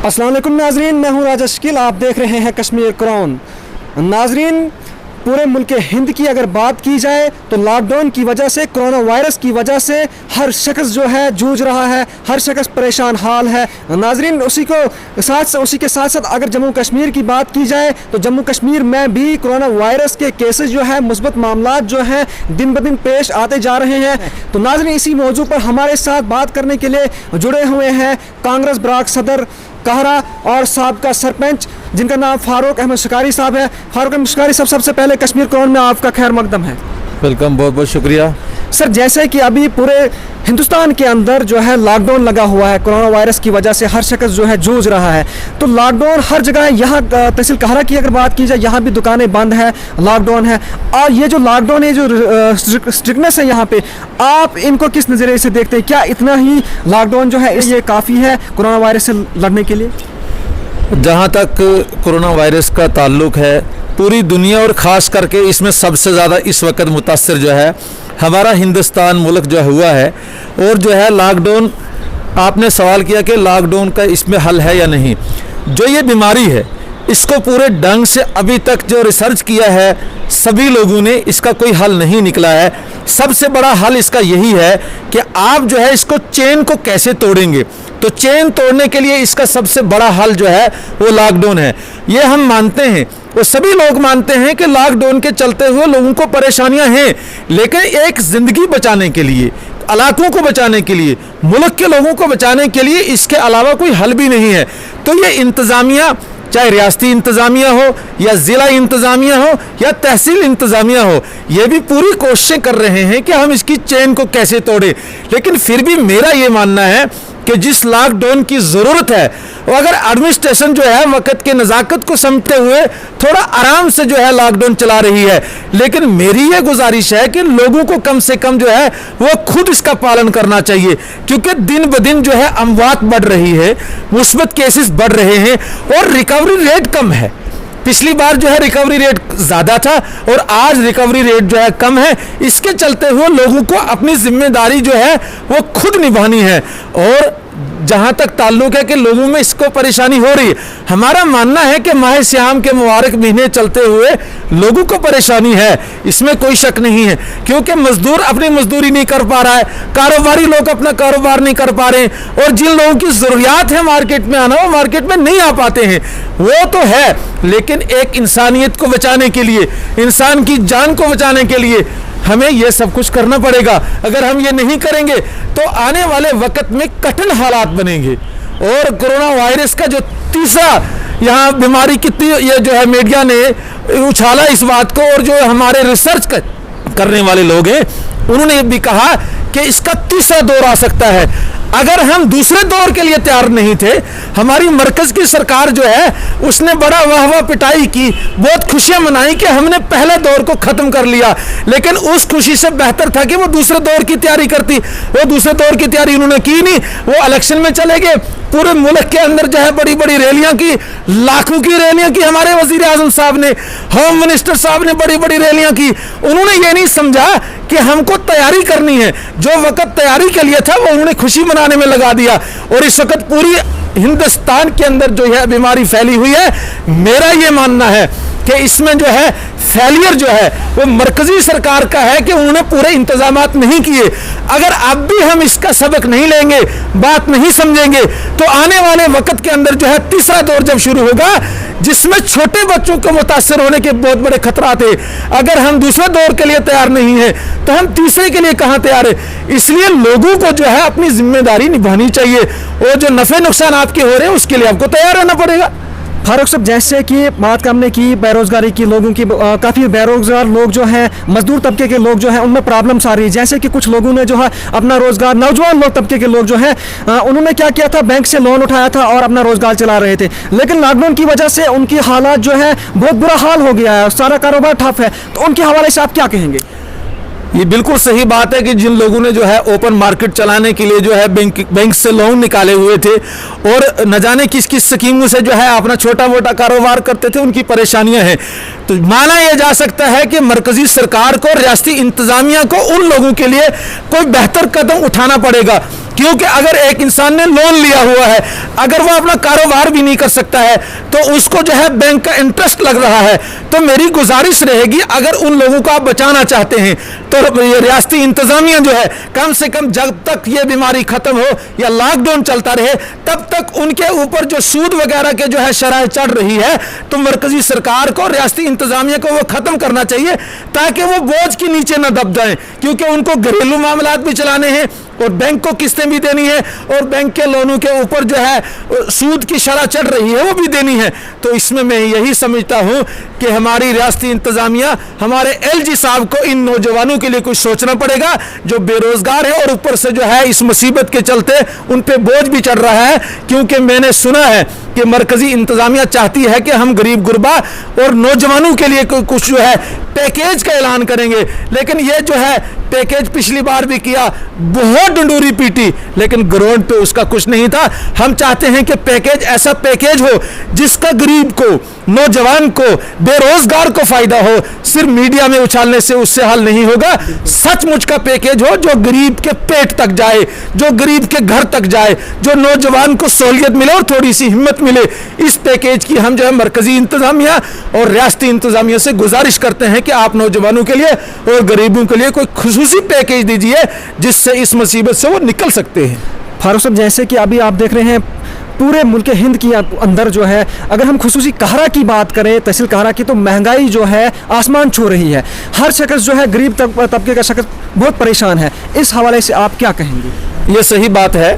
अस्सलाम वालेकुम नाजरीन, मैं हूं राजा शकील। आप देख रहे हैं कश्मीर क्राउन। नाजरीन, पूरे मुल्क हिंद की अगर बात की जाए तो लॉकडाउन की वजह से, कोरोना वायरस की वजह से हर शख्स जो है जूझ रहा है, हर शख्स परेशान हाल है। नाजरीन, उसी के साथ साथ अगर जम्मू कश्मीर की बात की जाए तो जम्मू कश्मीर में भी कोरोना वायरस के केसेस जो है, मुस्बत मामलात जो हैं दिन ब दिन पेश आते जा रहे हैं। तो नाजरीन, इसी मौजू पर हमारे साथ बात करने के लिए जुड़े हुए हैं कांग्रेस ब्लॉक सदर कहरा और साबका सरपंच जिनका नाम फारूक अहमद शिकारी साहब है। फारूक अहमद शिकारी साहब, सबसे पहले कश्मीर क्राउन में आपका खैर मकदम है। वेलकम, बहुत बहुत शुक्रिया सर। जैसे कि अभी पूरे हिंदुस्तान के अंदर जो है लॉकडाउन लगा हुआ है, कोरोना वायरस की वजह से हर शख्स जो है जूझ रहा है, तो लॉकडाउन हर जगह है। यहाँ तहसील कहरा की अगर बात की जाए, यहाँ भी दुकानें बंद है, लॉकडाउन है। और ये जो लॉकडाउन है, जो स्ट्रिक्टनेस है यहाँ पे, आप इनको किस नज़रिए से देखते हैं? क्या इतना ही लॉकडाउन जो है ये काफ़ी है कोरोना वायरस से लड़ने के लिए? जहाँ तक कोरोना वायरस का ताल्लुक है, पूरी दुनिया और ख़ास करके इसमें सबसे ज़्यादा इस वक्त मुतासर जो है हमारा हिंदुस्तान मुल्क जो हुआ है। और जो है लॉकडाउन, आपने सवाल किया कि लॉकडाउन का इसमें हल है या नहीं। जो ये बीमारी है, इसको पूरे ढंग से अभी तक जो रिसर्च किया है सभी लोगों ने, इसका कोई हल नहीं निकला है। सबसे बड़ा हल इसका यही है कि आप जो है इसको चेन को कैसे तोड़ेंगे। तो चेन तोड़ने के लिए इसका सबसे बड़ा हल जो है वो लॉकडाउन है। ये हम मानते हैं, वो सभी लोग मानते हैं कि लॉकडाउन के चलते हुए लोगों को परेशानियां हैं, लेकिन एक ज़िंदगी बचाने के लिए, इलाकों को बचाने के लिए, मुल्क के लोगों को बचाने के लिए इसके अलावा कोई हल भी नहीं है। तो ये इंतज़ामिया, चाहे रियासती इंतज़ामिया हो या ज़िला इंतज़ामिया हो या तहसील इंतज़ामिया हो, ये भी पूरी कोशिशें कर रहे हैं कि हम इसकी चेन को कैसे तोड़ें। लेकिन फिर भी मेरा ये मानना है कि जिस लॉकडाउन की ज़रूरत है, वो अगर एडमिनिस्ट्रेशन जो है वक्त के नज़ाकत को समझते हुए थोड़ा आराम से जो है लॉकडाउन चला रही है, लेकिन मेरी ये गुजारिश है कि लोगों को कम से कम जो है वो खुद इसका पालन करना चाहिए। क्योंकि दिन ब दिन जो है अमवात बढ़ रही है, मुस्बत केसेस बढ़ रहे हैं और रिकवरी रेट कम है। पिछली बार जो है रिकवरी रेट ज़्यादा था और आज रिकवरी रेट जो है कम है। इसके चलते हुए लोगों को अपनी जिम्मेदारी जो है वो खुद निभानी है। और जहाँ तक ताल्लुक है कि लोगों में इसको परेशानी हो रही है, हमारा मानना है कि माह सियाम के मुबारक महीने चलते हुए लोगों को परेशानी है, इसमें कोई शक नहीं है। क्योंकि मजदूर अपनी मजदूरी नहीं कर पा रहा है, कारोबारी लोग अपना कारोबार नहीं कर पा रहे हैं, और जिन लोगों की ज़रूरियात है मार्केट में आना, वो मार्केट में नहीं आ पाते हैं। वो तो है, लेकिन एक इंसानियत को बचाने के लिए, इंसान की जान को बचाने के लिए हमें यह सब कुछ करना पड़ेगा। अगर हम ये नहीं करेंगे तो आने वाले वक्त में कठिन हालात बनेंगे। और कोरोना वायरस का जो तीसरा यहाँ बीमारी कितनी, ये जो है मीडिया ने उछाला इस बात को, और जो हमारे रिसर्च करने वाले लोग हैं उन्होंने ये भी कहा कि इसका तीसरा दौर आ सकता है। अगर हम दूसरे दौर के लिए तैयार नहीं थे, हमारी मरकज की सरकार जो है उसने बड़ा वाह पिटाई की, बहुत खुशियां मनाई कि हमने पहले दौर को खत्म कर लिया, लेकिन उस खुशी से बेहतर था कि वो दूसरे दौर की तैयारी करती। वो दूसरे दौर की तैयारी उन्होंने की नहीं, वो इलेक्शन में चले गए। पूरे मुल्क के अंदर जो है बड़ी बड़ी रैलियां की, लाखों की रैलियां की। हमारे वजीर आजम साहब ने, होम मिनिस्टर साहब ने बड़ी बड़ी रैलियां की। उन्होंने ये नहीं समझा कि हमको तैयारी करनी है। जो वक्त तैयारी के लिए था वो उन्होंने खुशी मनाने में लगा दिया, और इस वक्त पूरी हिंदुस्तान के अंदर जो है बीमारी फैली हुई है। मेरा ये मानना है कि इसमें जो है फेलियर जो है वो मरकजी सरकार का है कि उन्होंने पूरे इंतजामात नहीं किए। अगर अब भी हम इसका सबक नहीं लेंगे, बात नहीं समझेंगे, तो आने वाले वक्त के अंदर जो है तीसरा दौर जब शुरू होगा, जिसमें छोटे बच्चों को मुतासर होने के बहुत बड़े खतरात है। अगर हम दूसरे दौर के लिए तैयार नहीं है तो हम तीसरे के लिए कहाँ तैयार है? इसलिए लोगों को जो है अपनी जिम्मेदारी निभानी चाहिए, और जो नफे नुकसान आपके हो रहे हैं उसके लिए आपको तैयार रहना पड़ेगा। फारूक साहब, जैसे कि बात हमने की बेरोजगारी की, लोगों की काफ़ी बेरोजगार लोग जो हैं, मजदूर तबके के लोग जो हैं, उनमें प्रॉब्लम्स आ रही है। जैसे कि कुछ लोगों ने जो है अपना रोजगार, नौजवान लोग तबके के लोग जो हैं, उन्होंने क्या किया था, बैंक से लोन उठाया था और अपना रोजगार चला रहे थे, लेकिन लॉकडाउन की वजह से उनकी हालात जो है बहुत बुरा हाल हो गया है, सारा कारोबार ठप है। तो उनके हवाले से आप क्या कहेंगे? ये बिल्कुल सही बात है कि जिन लोगों ने जो है ओपन मार्केट चलाने के लिए जो है बैंक से लोन निकाले हुए थे, और न जाने किस किस स्कीमों से जो है अपना छोटा मोटा कारोबार करते थे, उनकी परेशानियां हैं। तो माना यह जा सकता है कि मरकजी सरकार को, रियासती इंतजामिया को उन लोगों के लिए कोई बेहतर कदम उठाना पड़ेगा। क्योंकि अगर एक इंसान ने लोन लिया हुआ है, अगर वो अपना कारोबार भी नहीं कर सकता है तो उसको जो है बैंक का इंटरेस्ट लग रहा है। तो मेरी गुजारिश रहेगी, अगर उन लोगों को आप बचाना चाहते हैं तो ये रियासती इंतजामिया जो है कम से कम जब तक ये बीमारी खत्म हो या लॉकडाउन चलता रहे तब तक उनके ऊपर जो सूद वगैरह के जो है शरह चढ़ रही है, तो मरकजी सरकार को, रियासती इंतजामिया को वो खत्म करना चाहिए ताकि वो बोझ के नीचे न दब जाएं, क्योंकि उनको घरेलू मामलात भी चलाने हैं और बैंक को किस्तें भी देनी है और बैंक के लोनों के ऊपर जो है सूद की शरह चढ़ रही है वो भी देनी है। तो इसमें मैं यही समझता हूं कि हमारी रियासती इंतजामिया, हमारे एलजी साहब को इन नौजवानों के लिए कुछ सोचना पड़ेगा जो बेरोजगार है और ऊपर से जो है इस मुसीबत के चलते उन पे बोझ भी चढ़ रहा है। क्योंकि मैंने सुना है कि मरकजी इंतजामिया चाहती है कि हम गरीब गुरबा और नौजवानों के लिए कुछ जो है पैकेज का ऐलान करेंगे, लेकिन ये जो है पैकेज पिछली बार भी किया, बहुत डंडोरी पीटी, लेकिन ग्राउंड पे उसका कुछ नहीं था। हम चाहते हैं कि पैकेज ऐसा पैकेज हो जिसका गरीब को, नौजवान को, बेरोजगार को फायदा हो। सिर्फ मीडिया में उछालने से उससे हल नहीं होगा। सचमुच का पैकेज हो जो गरीब के पेट तक जाए, जो गरीब के घर तक जाए, जो नौजवान को सहूलियत मिले और थोड़ी सी हिम्मत मिले। इस पैकेज की हम जो है मरकजी इंतजामिया और रियासती इंतजामिया से गुजारिश करते हैं कि आप नौजवानों के लिए और गरीबों के लिए कोई खुसूसी पैकेज दीजिए जिससे इस मुसीबत से वो निकल सकते हैं। फारूक साहब, जैसे कि अभी आप देख रहे हैं पूरे मुल्क हिंद की अंदर जो है, अगर हम खुसूसी कहरा की बात करें, तहसील कहरा की, तो महंगाई जो है आसमान छू रही है। हर शख्स जो है, गरीब तबके का शख्स बहुत परेशान है। इस हवाले से आप क्या कहेंगे? ये सही बात है,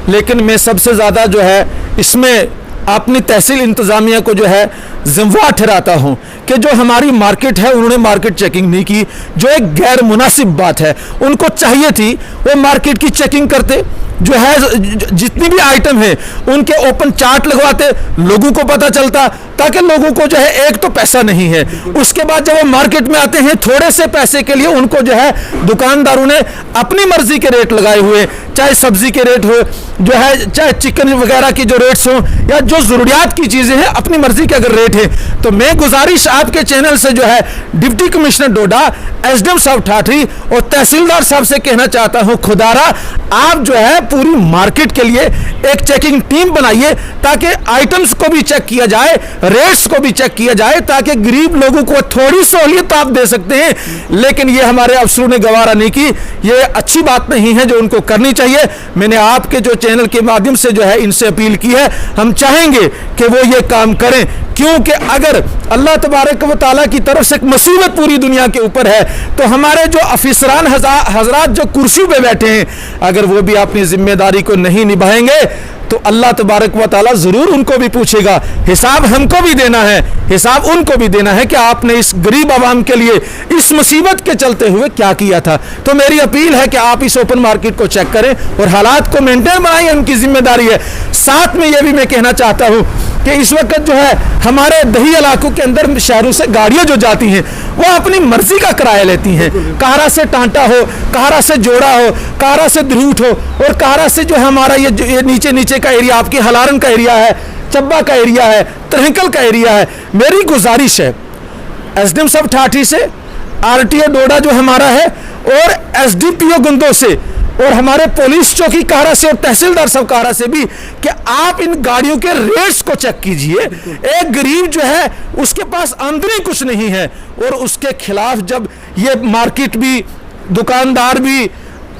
लेकिन मैं सबसे ज़्यादा जो है इसमें अपनी तहसील इंतज़ामिया को जो है जिम्मेवार ठहराता हूँ कि जो हमारी मार्केट है उन्होंने मार्केट चेकिंग नहीं की, जो एक गैर मुनासिब बात है। उनको चाहिए थी वो मार्केट की चेकिंग करते, जो है जितनी भी आइटम है उनके ओपन चार्ट लगवाते, लोगों को पता चलता, ताकि लोगों को जो है एक तो पैसा नहीं है, उसके बाद जब वो मार्केट में आते हैं थोड़े से पैसे के लिए उनको जो है दुकानदारों ने अपनी मर्जी के रेट लगाए हुए, चाहे सब्जी के रेट हो, जो है चाहे चिकन वगैरह की जो रेट्स हो या जो जरूरियात की चीजें हैं अपनी मर्जी के अगर रेट है। तो मैं गुजारिश आपके चैनल से जो है डिप्टी कमिश्नर डोडा, एसडीएम साहब ठाठरी और तहसीलदार साहब से कहना चाहता हूं, खुदारा आप जो है पूरी मार्केट के लिए एक चेकिंग टीम बनाइए ताकि आइटम्स को भी चेक किया जाए, रेट्स को भी चेक किया जाए, ताकि गरीब लोगों को थोड़ी सहूलियत आप दे सकते हैं। लेकिन ये हमारे अफसरों ने गवारा नहीं की, ये अच्छी बात नहीं है जो उनको करनी चाहिए। मैंने आपके जो चैनल के माध्यम से जो है इनसे अपील की है, हम चाहेंगे कि वो ये काम करें, क्योंकि अगर अल्लाह तबारक व तआला की तरफ से एक मुसीबत पूरी दुनिया के ऊपर है तो हमारे जो अफसरान हजरात जो कुर्सी पे बैठे हैं, अगर वो भी अपनी जिम्मेदारी को नहीं निभाएंगे तो अल्लाह तबारक व तआला जरूर उनको भी पूछेगा। हिसाब हमको भी देना है, हिसाब उनको भी देना है कि आपने इस गरीब आवाम के लिए इस मुसीबत के चलते हुए क्या किया था। तो मेरी अपील है कि आप इस ओपन मार्केट को चेक करें और हालात को मेंटेन बनाएं, उनकी जिम्मेदारी है। साथ में यह भी मैं कहना चाहता हूं कि इस वक्त जो है हमारे दही इलाकों के अंदर शहरों से गाड़ियां जो जाती हैं वो अपनी मर्जी का किराया लेती हैं। कहरा से टांटा हो, कहरा से जोड़ा हो, कहरा से धरूट हो और कहरा से जो है हमारा ये नीचे नीचे का एरिया, आपकी हलारन का एरिया है, चब्बा का एरिया है, तरहकल का एरिया है। मेरी गुजारिश है एसडीएम साहब ठाठी से, आरटीओ डोडा जो हमारा है और एसडीपीओ गुंदो से और हमारे पुलिस चौकी कहरा से और तहसीलदार साहब कहरा से भी कि आप इन गाड़ियों के रेट्स को चेक कीजिए। एक गरीब जो है उसके पास आमदनी कुछ नहीं है और उसके खिलाफ जब ये मार्केट भी, दुकानदार भी,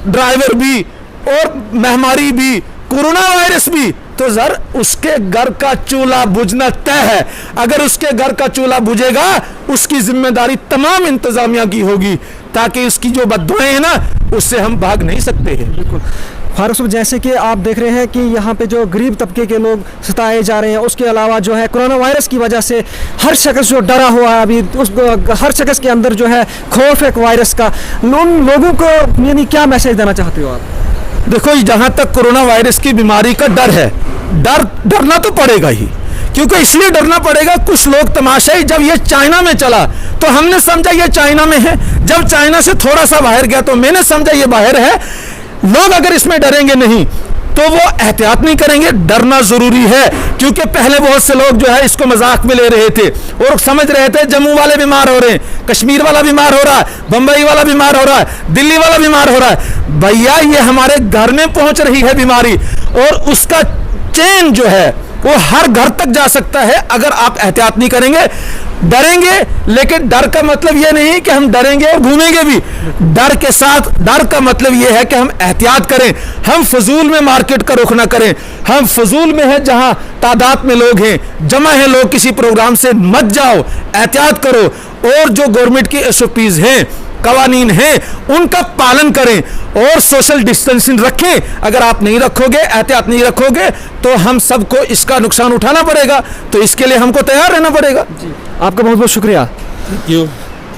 ड्राइवर भी और महामारी भी, कोरोना वायरस भी, तो जर उसके घर का चूल्हा बुझना तय है। अगर उसके घर का चूल्हा बुझेगा उसकी जिम्मेदारी तमाम इंतजामिया की होगी, ताकि उसकी जो बददुआएं हैं ना उससे हम भाग नहीं सकते हैं। बिल्कुल फारूक साहब, जैसे कि आप देख रहे हैं कि यहाँ पे जो गरीब तबके के लोग सताए जा रहे हैं, उसके अलावा जो है कोरोना वायरस की वजह से हर शख्स जो डरा हुआ है अभी, हर शख्स के अंदर जो है खौफ है वायरस का। उन लोगों को यानी क्या मैसेज देना चाहते हो आप? देखो, जहाँ तक कोरोना वायरस की बीमारी का डर है, डरना तो पड़ेगा ही, क्योंकि इसलिए डरना पड़ेगा, कुछ लोग तमाशाई जब ये चाइना में चला तो हमने समझा ये चाइना में है, जब चाइना से थोड़ा सा बाहर गया तो मैंने समझा ये बाहर है। लोग अगर इसमें डरेंगे नहीं तो वो एहतियात नहीं करेंगे, डरना जरूरी है। क्योंकि पहले बहुत से लोग जो है इसको मजाक में ले रहे थे और समझ रहे थे जम्मू वाले बीमार हो रहे हैं, कश्मीर वाला बीमार हो रहा है, बंबई वाला बीमार हो रहा है, दिल्ली वाला बीमार हो रहा है। भैया ये हमारे घर में पहुंच रही है बीमारी, और उसका चेन जो है वो हर घर तक जा सकता है अगर आप एहतियात नहीं करेंगे। डरेंगे, लेकिन डर का मतलब यह नहीं कि हम डरेंगे और घूमेंगे भी। डर के साथ, डर का मतलब यह है कि हम एहतियात करें, हम फजूल में मार्केट का रुख ना करें। हम फजूल में है जहां तादाद में लोग हैं, जमा है लोग, किसी प्रोग्राम से मत जाओ, एहतियात करो। और जो गवर्नमेंट की SOPs हैं, कवानीन हैं, उनका पालन करें और सोशल डिस्टेंसिंग रखें। अगर आप नहीं रखोगे, एहतियात नहीं रखोगे, तो हम सबको इसका नुकसान उठाना पड़ेगा। तो इसके लिए हमको तैयार रहना पड़ेगा। आपका बहुत बहुत शुक्रिया।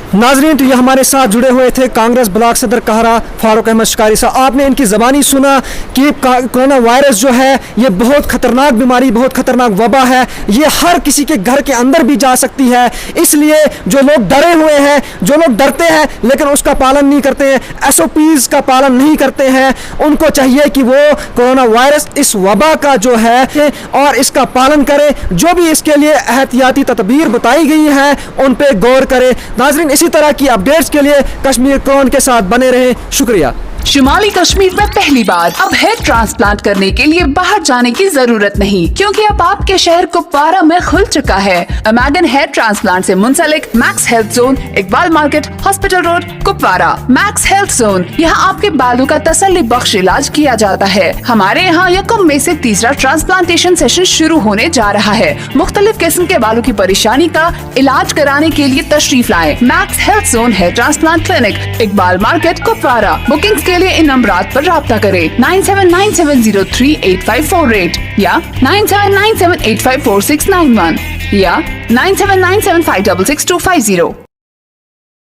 नाजरीन, तो ये हमारे साथ जुड़े हुए थे कांग्रेस ब्लॉक सदर कहरा फारूक अहमद शिकारी साहब। आपने इनकी ज़बानी सुना कि कोरोना वायरस जो है ये बहुत ख़तरनाक बीमारी, बहुत ख़तरनाक वबा है, ये हर किसी के घर के अंदर भी जा सकती है। इसलिए जो लोग डरे हुए हैं, जो लोग डरते हैं लेकिन उसका पालन नहीं करते हैं, SOPs का पालन नहीं करते हैं, उनको चाहिए कि वो कोरोना वायरस, इस वबा का जो है और इसका पालन करें। जो भी इसके लिए एहतियाती तदबीर बताई गई है उन पर गौर करें। नाजरीन, इसी तरह की अपडेट्स के लिए कश्मीर क्रॉन के साथ बने रहें। शुक्रिया। शुमाली कश्मीर में पहली बार अब हेयर ट्रांसप्लांट करने के लिए बाहर जाने की जरूरत नहीं, क्योंकि अब आपके शहर कुपवारा में खुल चुका है अमेगन हेयर ट्रांसप्लांट से मुंसलिक Max health zone, Iqbal market, hospital road, Kupwara. Max health zone, यहाँ आपके बालों का तसल्ली बख्श इलाज किया जाता है। हमारे यहाँ यकम में से तीसरा ट्रांसप्लांटेशन सेशन शुरू होने जा रहा है। मुख्तलिफ किस्म के बालों की परेशानी का इलाज कराने के लिए तशरीफ लाए। Max health zone hair transplant clinic, Iqbal market, Kupwara. Booking के लिए इन नंबरात पर राब्ता करें 9797038548 या 9797854691 या 9797566250।